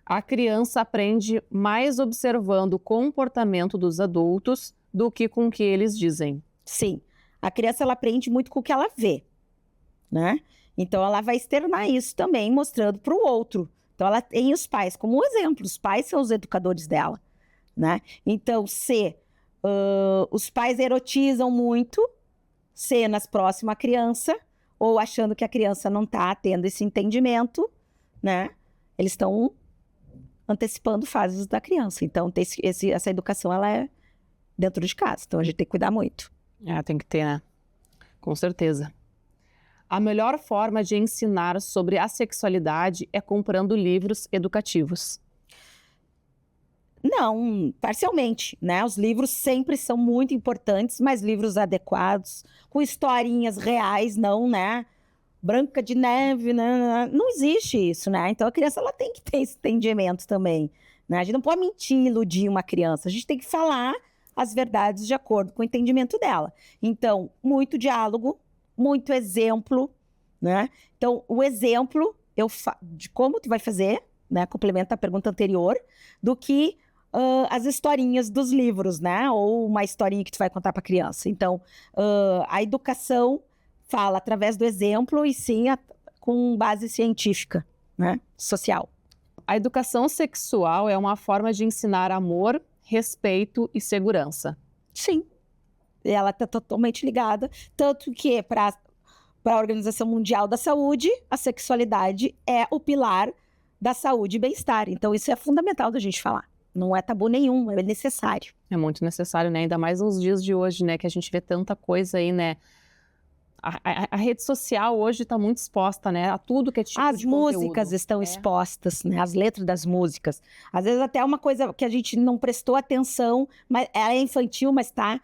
A criança aprende mais observando o comportamento dos adultos do que com o que eles dizem. Sim, a criança ela aprende muito com o que ela vê, né? Então ela vai externar isso também, mostrando para o outro. Então ela tem os pais como exemplo, os pais são os educadores dela, né? Então se os pais erotizam muito cenas próximas à criança, ou achando que a criança não está tendo esse entendimento, né? Eles estão antecipando fases da criança. Então, essa educação, ela é dentro de casa. Então, a gente tem que cuidar muito. Tem que ter, né? Com certeza. A melhor forma de ensinar sobre a sexualidade é comprando livros educativos. Não, parcialmente, né? Os livros sempre são muito importantes, mas livros adequados, com historinhas reais, não, né? Branca de Neve, né? Não existe isso, né? Então a criança ela tem que ter esse entendimento também, né? A gente não pode mentir, iludir uma criança, a gente tem que falar as verdades de acordo com o entendimento dela. Então, muito diálogo, muito exemplo, né? Então, o exemplo de como tu vai fazer, né? Complementa a pergunta anterior, do que as historinhas dos livros, né? Ou uma historinha que tu vai contar para a criança. Então, a educação fala através do exemplo e sim com base científica, né? Social. A educação sexual é uma forma de ensinar amor, respeito e segurança. Sim. Ela está totalmente ligada, tanto que para a Organização Mundial da Saúde, a sexualidade é o pilar da saúde e bem-estar. Então, isso é fundamental da gente falar. Não é tabu nenhum, é necessário. É muito necessário, né? Ainda mais nos dias de hoje, né? Que a gente vê tanta coisa aí, né? A rede social hoje está muito exposta, né? A tudo que é tipo As de músicas conteúdo. estão expostas, né? As letras das músicas. Às vezes até uma coisa que a gente não prestou atenção, mas ela é infantil, mas está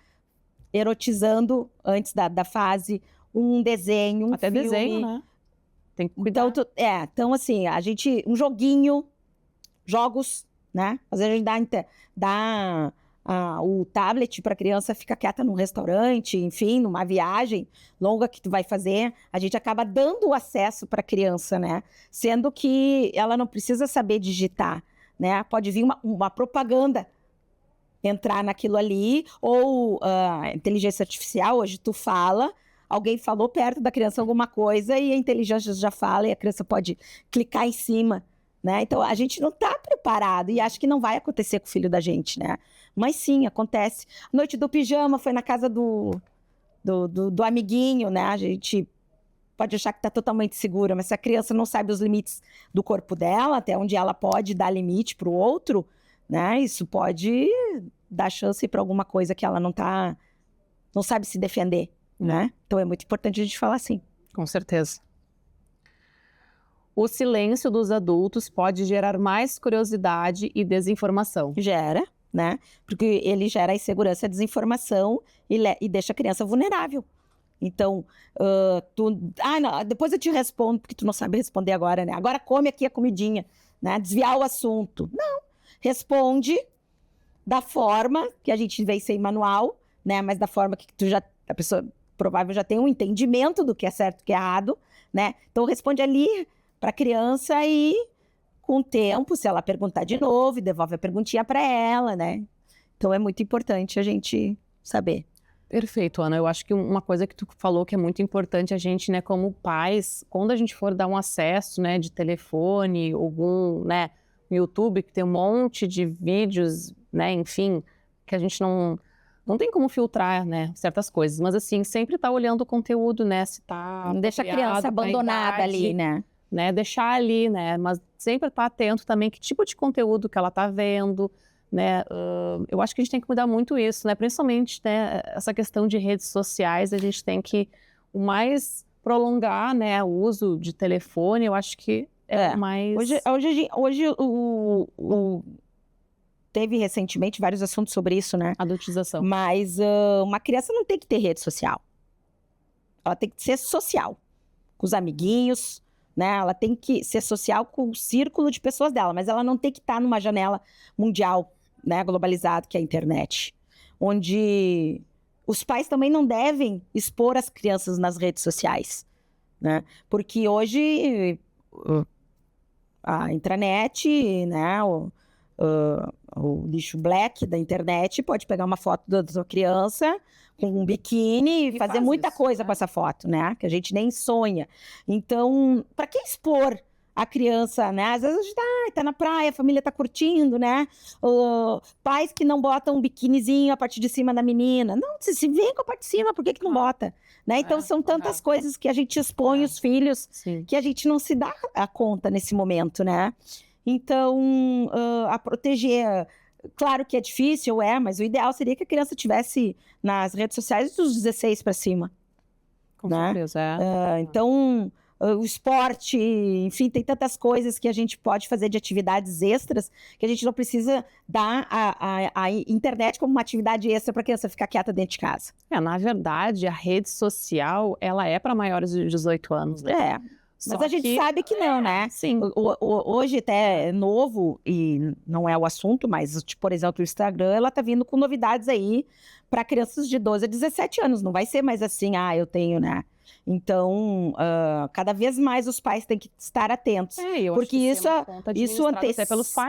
erotizando antes da fase um desenho, um Até filme. desenho, né? Tem que cuidar. Então assim, um joguinho, jogos, né? Às vezes a gente dá o tablet para a criança ficar quieta num restaurante, enfim, numa viagem longa que tu vai fazer, a gente acaba dando o acesso para a criança, né? Sendo que ela não precisa saber digitar, né? Pode vir uma propaganda entrar naquilo ali, ou inteligência artificial, hoje tu fala, alguém falou perto da criança alguma coisa e a inteligência já fala e a criança pode clicar em cima, né? Então, a gente não está preparado e acho que não vai acontecer com o filho da gente, né? Mas sim, acontece. Noite do pijama foi na casa do amiguinho, né? A gente pode achar que está totalmente segura, mas se a criança não sabe os limites do corpo dela, até onde ela pode dar limite para o outro, né? Isso pode dar chance para alguma coisa que ela não sabe se defender, né? Então é muito importante a gente falar assim. Com certeza. O silêncio dos adultos pode gerar mais curiosidade e desinformação. Gera, né? Porque ele gera insegurança, desinformação e deixa a criança vulnerável. Então, não, depois eu te respondo, porque tu não sabe responder agora, né? Agora come aqui a comidinha, né? Desviar o assunto. Não, responde da forma que a gente vê sem manual, né? Mas da forma que a pessoa provável já tem um entendimento do que é certo e o que é errado, né? Então, responde ali para a criança e, com o tempo, se ela perguntar de novo, devolve a perguntinha para ela, né? Então, é muito importante a gente saber. Perfeito, Ana. Eu acho que uma coisa que tu falou que é muito importante a gente, né, como pais, quando a gente for dar um acesso, né, de telefone, algum, né, no YouTube, que tem um monte de vídeos, né, enfim, que a gente não tem como filtrar, né, certas coisas. Mas, assim, sempre tá olhando o conteúdo, né, se tá... Não deixa a criança abandonada ali, né? Deixar ali, né, mas sempre tá atento também que tipo de conteúdo que ela tá vendo, né, eu acho que a gente tem que mudar muito isso, né, principalmente, né, essa questão de redes sociais, a gente tem que o mais prolongar, né, o uso de telefone, eu acho que é mais... Hoje teve recentemente vários assuntos sobre isso, né? Adultização. Mas uma criança não tem que ter rede social. Ela tem que ser social, com os amiguinhos, né? Ela tem que ser social com o círculo de pessoas dela, mas ela não tem que estar numa janela mundial, né, globalizada, que é a internet, onde os pais também não devem expor as crianças nas redes sociais, né? Porque hoje a intranet, né, o lixo black da internet pode pegar uma foto da sua criança com um biquíni e fazer muita coisa com essa foto, né? Que a gente nem sonha. Então, para que expor a criança, né? Às vezes a gente tá na praia, a família tá curtindo, né? Pais que não botam um biquinizinho a parte de cima da menina. Não, se vem com a parte de cima, por que não bota? Né? Então, são tantas coisas que a gente expõe os filhos, que a gente não se dá a conta nesse momento, né? Então, a proteger... Claro que é difícil, mas o ideal seria que a criança tivesse nas redes sociais dos 16 para cima. Com né? certeza, Então, o esporte, enfim, tem tantas coisas que a gente pode fazer de atividades extras que a gente não precisa dar a internet como uma atividade extra para a criança ficar quieta dentro de casa. Na verdade, a rede social, ela é para maiores de 18 anos, né? Mas a gente sabe que não, né? Sim. Hoje até é novo, e não é o assunto, mas, por exemplo, o Instagram, ela tá vindo com novidades aí para crianças de 12 a 17 anos. Não vai ser mais assim, eu tenho, né? Então, cada vez mais os pais têm que estar atentos. Porque isso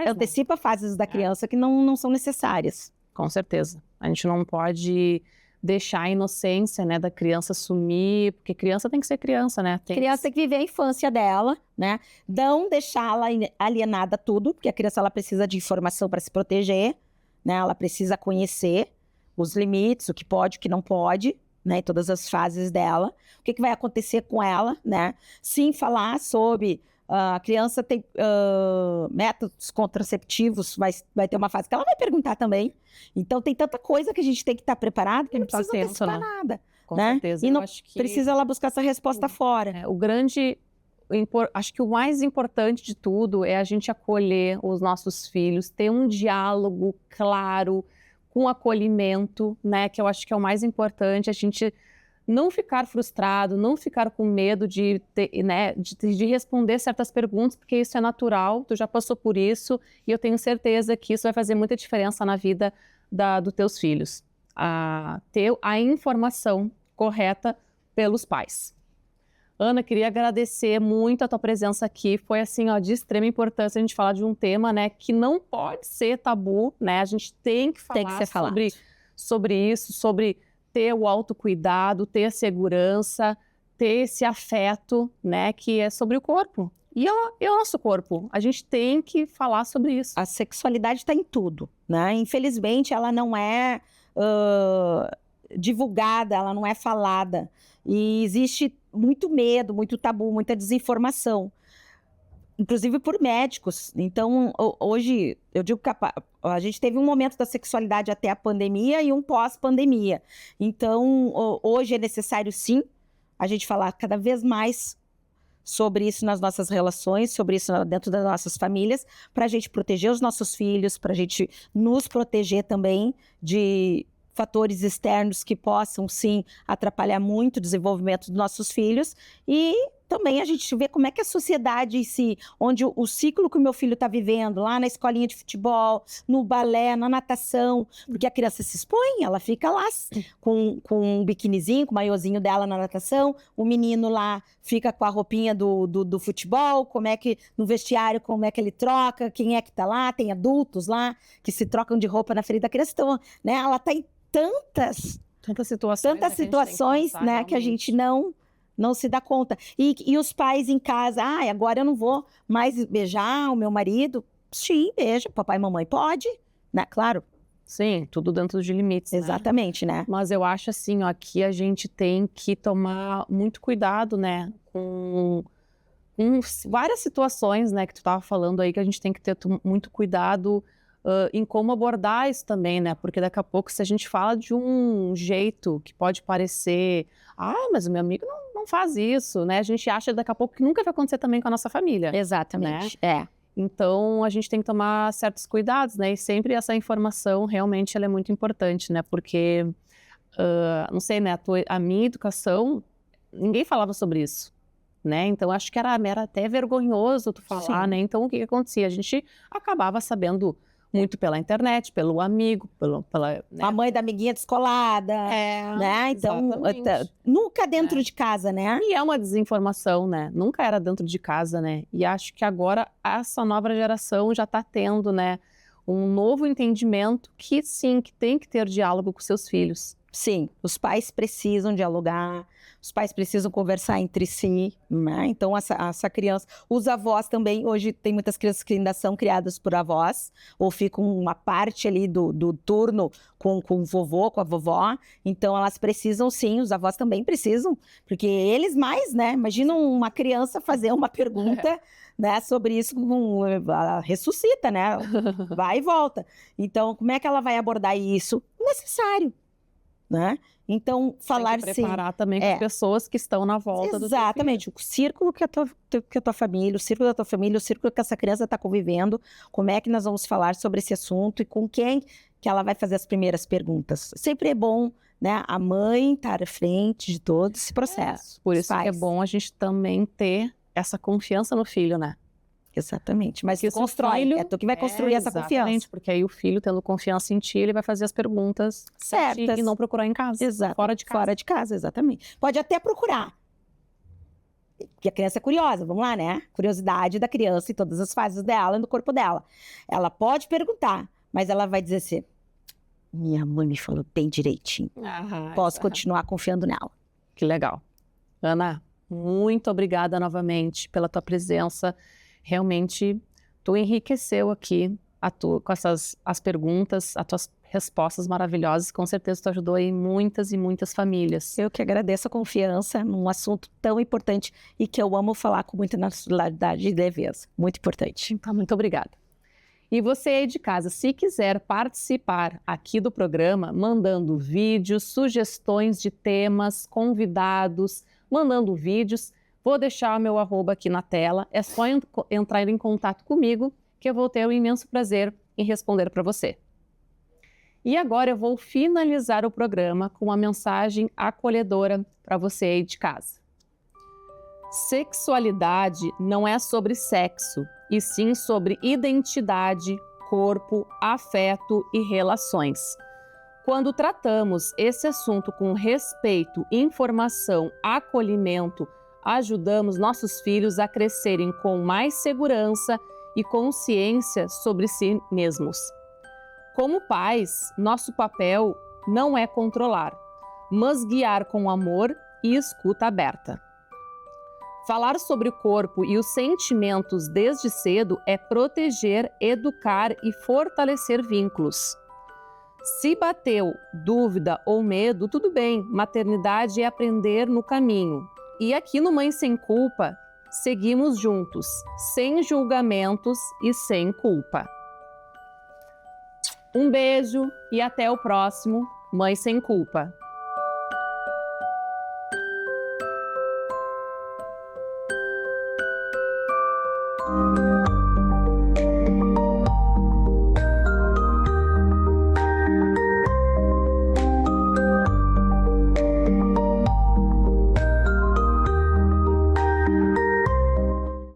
antecipa fases da criança que não são necessárias. Com certeza. A gente não pode deixar a inocência, né, da criança sumir, porque criança tem que ser criança, né? Criança tem que viver a infância dela, né? Não deixá-la alienada a tudo, porque a criança ela precisa de informação para se proteger, né? Ela precisa conhecer os limites, o que pode, o que não pode, né? Em todas as fases dela. O que vai acontecer com ela, né? Sim, falar sobre... a criança tem métodos contraceptivos, vai ter uma fase que ela vai perguntar também. Então, tem tanta coisa que a gente tem que estar preparado que não precisa antecipar nada. Com né? certeza. E não precisa ela buscar essa resposta fora. Acho que o mais importante de tudo é a gente acolher os nossos filhos, ter um diálogo claro, com acolhimento, né? Que eu acho que é o mais importante, a gente não ficar frustrado, não ficar com medo de responder certas perguntas, porque isso é natural, tu já passou por isso, e eu tenho certeza que isso vai fazer muita diferença na vida dos teus filhos, ter a informação correta pelos pais. Ana, queria agradecer muito a tua presença aqui. Foi assim, ó, de extrema importância a gente falar de um tema, né, que não pode ser tabu, né? A gente tem que falar sobre isso, sobre ter o autocuidado, ter a segurança, ter esse afeto, né, que é sobre o corpo. E o nosso corpo. A gente tem que falar sobre isso. A sexualidade está em tudo, né? Infelizmente, ela não é divulgada, ela não é falada. E existe muito medo, muito tabu, muita desinformação, inclusive por médicos. Então, hoje, eu digo que a gente teve um momento da sexualidade até a pandemia e um pós-pandemia. Então, hoje é necessário, sim, a gente falar cada vez mais sobre isso nas nossas relações, sobre isso dentro das nossas famílias, para a gente proteger os nossos filhos, para a gente nos proteger também de fatores externos que possam, sim, atrapalhar muito o desenvolvimento dos nossos filhos. E também a gente vê como é que a sociedade em si, onde o ciclo que o meu filho está vivendo, lá na escolinha de futebol, no balé, na natação, porque a criança se expõe, ela fica lá com um biquinizinho, com o maiôzinho dela na natação, o menino lá fica com a roupinha do futebol, como é que, no vestiário, como é que ele troca, quem é que está lá, tem adultos lá que se trocam de roupa na frente da criança, então, né, ela está em tantas situações, né, que a gente não se dá conta. E os pais em casa, agora eu não vou mais beijar o meu marido. Sim, beija, papai e mamãe pode, né? Claro. Sim, tudo dentro de limites, Exatamente, né? Mas eu acho assim, ó, que a gente tem que tomar muito cuidado, né, com várias situações, né, que tu estava falando aí, que a gente tem que ter muito cuidado em como abordar isso também, né? Porque daqui a pouco, se a gente fala de um jeito que pode parecer, mas o meu amigo não faz isso, né? A gente acha daqui a pouco que nunca vai acontecer também com a nossa família. Exatamente, né? Então, a gente tem que tomar certos cuidados, né? E sempre essa informação, realmente, ela é muito importante, né? Porque, não sei, né? A minha educação, ninguém falava sobre isso, né? Então, acho que era até vergonhoso tu falar, Sim. né? Então, o que acontecia? A gente acabava sabendo muito pela internet, pelo amigo, pela né? A mãe da amiguinha descolada, né? Então, nunca dentro de casa, né? E é uma desinformação, né? Nunca era dentro de casa, né? E acho que agora essa nova geração já está tendo, né, um novo entendimento que sim, que tem que ter diálogo com seus filhos. Sim, os pais precisam dialogar, os pais precisam conversar entre si, né? Então, essa criança... Os avós também, hoje tem muitas crianças que ainda são criadas por avós, ou ficam uma parte ali do turno com o vovô, com a vovó. Então, elas precisam sim, os avós também precisam, porque eles mais, né? Imagina uma criança fazer uma pergunta... né, sobre isso, ela ressuscita, né? Vai e volta. Então, como é que ela vai abordar isso? Necessário. Né? Então, falar sim. Preparar também com as pessoas que estão na volta do Exatamente. O círculo que a tua família, o círculo da tua família, o círculo que essa criança está convivendo, como é que nós vamos falar sobre esse assunto e com quem que ela vai fazer as primeiras perguntas. Sempre é bom, né, a mãe estar à frente de todo esse processo. Por isso que é bom a gente também ter essa confiança no filho, né? Exatamente, mas tu constrói, é tu que vai construir essa confiança. Porque aí o filho, tendo confiança em ti, ele vai fazer as perguntas certas e não procurar em casa. Exato. Fora de casa. Fora de casa, exatamente. Pode até procurar, porque a criança é curiosa, vamos lá, né? Curiosidade da criança em todas as fases dela e no corpo dela. Ela pode perguntar, mas ela vai dizer assim, minha mãe me falou bem direitinho. Posso continuar confiando nela. Que legal. Ana, muito obrigada novamente pela tua presença. Realmente, tu enriqueceu aqui com as perguntas, as tuas respostas maravilhosas. Com certeza, tu ajudou aí muitas e muitas famílias. Eu que agradeço a confiança num assunto tão importante e que eu amo falar com muita naturalidade e leveza. Muito importante. Então, muito obrigada. E você aí de casa, se quiser participar aqui do programa, mandando vídeos, sugestões de temas, convidados, mandando vídeos, vou deixar o meu @ aqui na tela, é só entrar em contato comigo que eu vou ter o imenso prazer em responder para você. E agora eu vou finalizar o programa com uma mensagem acolhedora para você aí de casa. Sexualidade não é sobre sexo, e sim sobre identidade, corpo, afeto e relações. Quando tratamos esse assunto com respeito, informação, acolhimento, ajudamos nossos filhos a crescerem com mais segurança e consciência sobre si mesmos. Como pais, nosso papel não é controlar, mas guiar com amor e escuta aberta. Falar sobre o corpo e os sentimentos desde cedo é proteger, educar e fortalecer vínculos. Se bateu dúvida ou medo, tudo bem, maternidade é aprender no caminho. E aqui no Mãe Sem Culpa, seguimos juntos, sem julgamentos e sem culpa. Um beijo e até o próximo Mãe Sem Culpa.